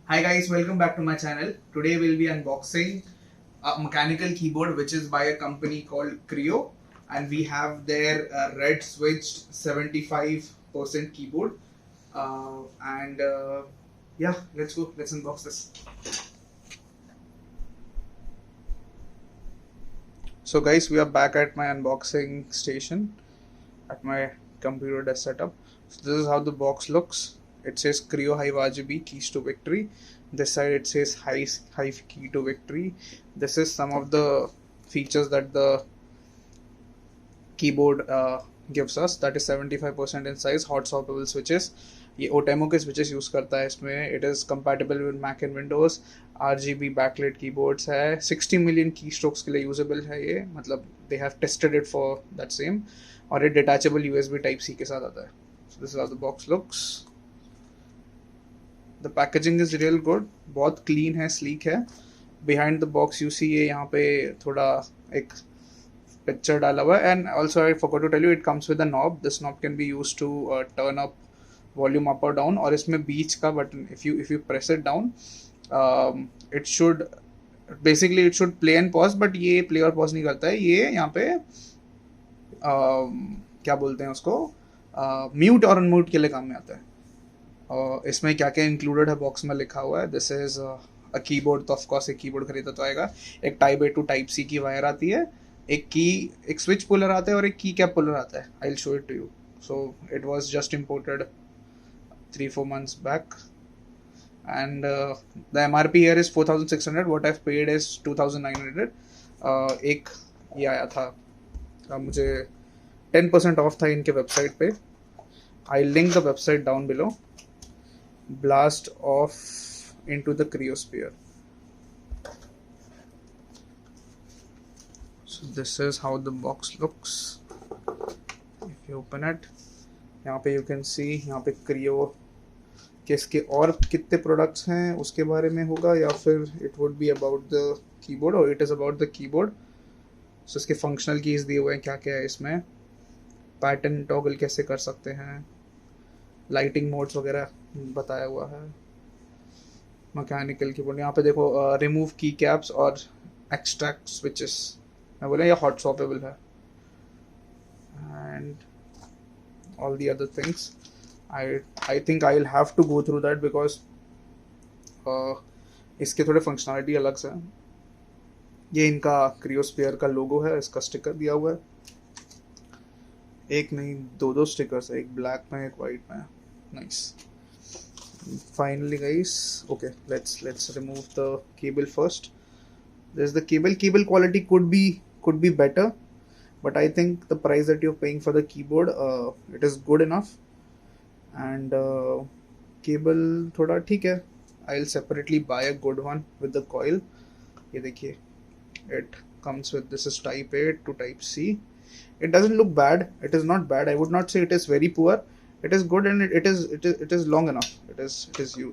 Hi guys, welcome back to my channel. Today we'll be unboxing a mechanical keyboard which is by a company called KREO, and we have their red switched 75% keyboard. And Yeah, let's go. Let's unbox this. So guys, we are back at my unboxing station at my computer desk setup. So this is how the box looks. It says KREO Hive RGB keys to victory. This side it says Hive key to victory. This is some of the features that the keyboard gives us. That is 75% in size. Hot swappable switches. ये ओटेमो के switches use करता है इसमें. It is compatible with Mac and Windows. RGB backlit keyboards है. 60 million keystrokes के लिए usable है ये. मतलब they have tested it for that same. और ये detachable USB Type C के साथ आता है. So this is how the box looks. The packaging is real good. बहुत clean है, sleek है. Behind the box you see ये यहाँ पे थोड़ा एक picture डाला हुआ है. And also I forgot to tell you it comes with a knob. This knob can be used to turn up volume up or down. और इसमें बीच का button, if you press it down, it should basically it should play and pause, but ये play और pause नहीं करता है. ये यहाँ पे क्या बोलते हैं उसको, म्यूट और अनम्यूट के लिए काम में आता है. इसमें क्या क्या इंक्लूडेड है बॉक्स में लिखा हुआ है. This is a keyboard. तो ऑफकोर्स एक कीबोर्ड खरीदा तो आएगा. एक type A to type C की वायर आती है. एक स्विच पुलर आता है और एक की कैप पुलर आता है. I will show it to you. So it was just imported 3-4 months back, and the MRP here is 4,600. what I've paid is 2,900. एक ये आया था, मुझे 10% ऑफ था इनके वेबसाइट पे. I link the website down below. Blast off into the cryosphere. So this is how the box looks. If you open it, यहाँ पे you can see यहाँ पे क्रियो के इसके और कितने प्रोडक्ट्स हैं उसके बारे में होगा, या फिर it would be about the keyboard, or it is about the keyboard. So इसके फंक्शनल कीज दिए हुए हैं, क्या क्या है इसमें, पैटर्न टॉगल कैसे कर सकते हैं, लाइटिंग मोड्स वगैरह बताया हुआ है. मैकेनिकल कीबोर्ड यहाँ पे देखो, रिमूव की कैप्स और एक्सट्रैक्ट स्विचेस. मैं बोला ये हॉट स्वैपेबल है. And all the other things. I think I will have to go through that because इसके थोड़े फंक्शनैलिटी अलग से. ये इनका क्रियोस्फीयर का लोगो है, इसका स्टिकर दिया हुआ है. एक नहीं, दो स्टिकर्स है, एक ब्लैक में एक वाइट में. Nice. Finally guys, okay, let's remove the cable first. There's the cable quality could be better, but I think the price that you're paying for the keyboard, it is good enough. And cable थोड़ा ठीक है. I'll separately buy a good one with the coil. ये देखिए, it comes with, this is type A to type C. It doesn't look bad. It is not bad. I would not say it is very poor. It is good, and it is long enough. It is you.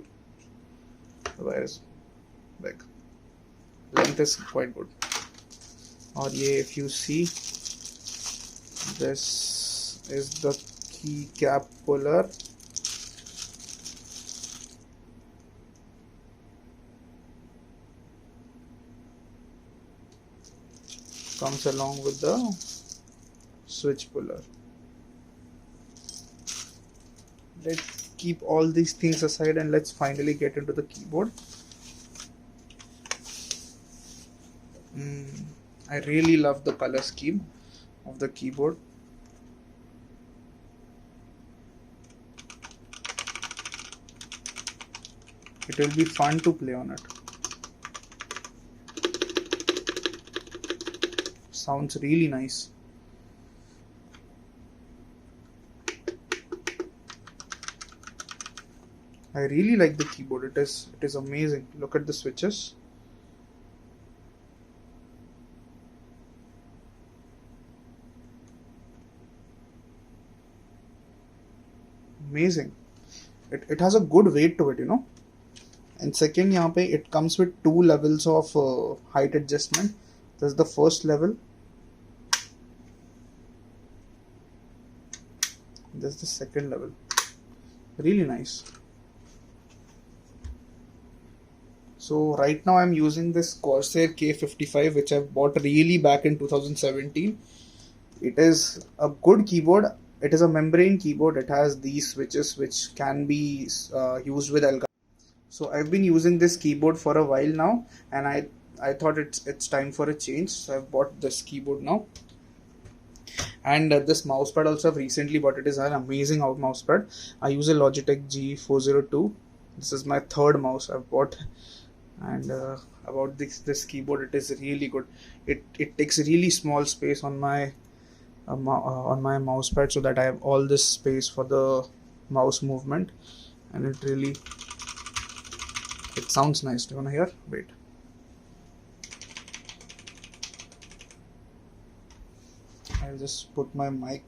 The wire is big. Length is quite good. और ये if you see, this is the key cap puller. Comes along with the switch puller. Let's keep all these things aside and let's finally get into the keyboard. I really love the color scheme of the keyboard. It will be fun to play on it. Sounds really nice. I really like the keyboard. It is amazing. Look at the switches. Amazing. It has a good weight to it, you know. And second, यहाँ पे it comes with 2 levels of height adjustment. This is the first level. This is the second level. Really nice. So right now I'm using this Corsair K55, which I've bought really back in 2017. It is a good keyboard. It is a membrane keyboard. It has these switches which can be used with algorithm. So I've been using this keyboard for a while now, and I thought it's time for a change. So I've bought this keyboard now, and this mousepad also I've recently bought. It is an amazing mousepad. I use a Logitech G402. This is my third mouse I've bought, and about this keyboard, it is really good. It takes really small space on my mouse pad, so that I have all this space for the mouse movement, and it sounds nice. Do you wanna hear? Wait. I'll just put my mic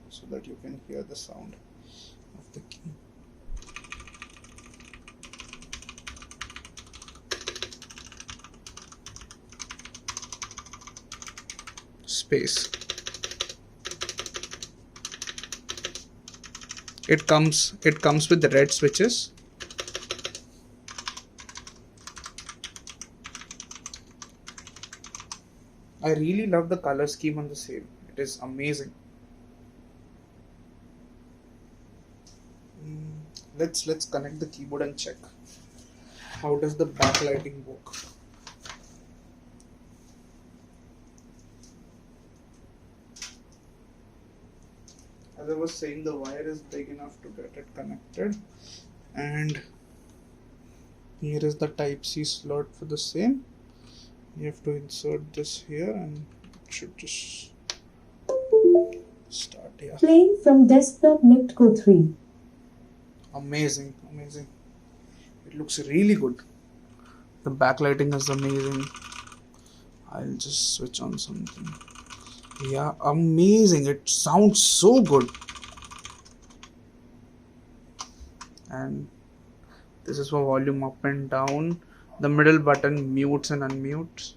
so that you can hear the sound of the key. Space. It comes with the red switches. I really love the color scheme on the same. It is amazing. Let's connect the keyboard and check how does the backlighting work. As I was saying, the wire is big enough to get it connected, and here is the Type-C slot for the same. You have to insert this here, and it should just start here. Playing from desktop Niptco 3. Amazing. It looks really good. The backlighting is amazing. I'll just switch on something. Yeah, amazing. It sounds so good. And this is for volume up and down. The middle button mutes and unmutes.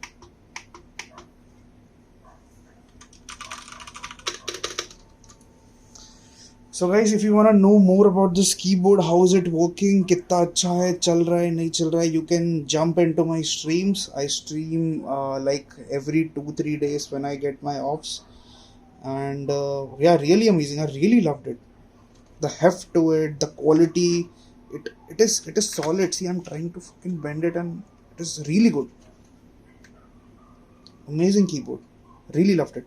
So guys, if you want to know more about this keyboard, how is it working, कितना अच्छा है, चल रहा है, नहीं चल रहा है, you can jump into my streams. I stream like every 2-3 days when I get my offs, and yeah, really amazing. I really loved it. The heft to it, the quality, it is solid. See, I'm trying to fucking bend it, and it is really good. Amazing keyboard. Really loved it.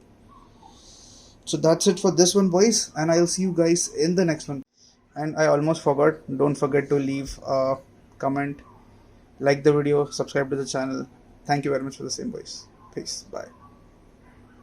So that's it for this one, boys, and I'll see you guys in the next one. And I almost forgot, don't forget to leave a comment, like the video, subscribe to the channel. Thank you very much for the same, boys. Peace. Bye.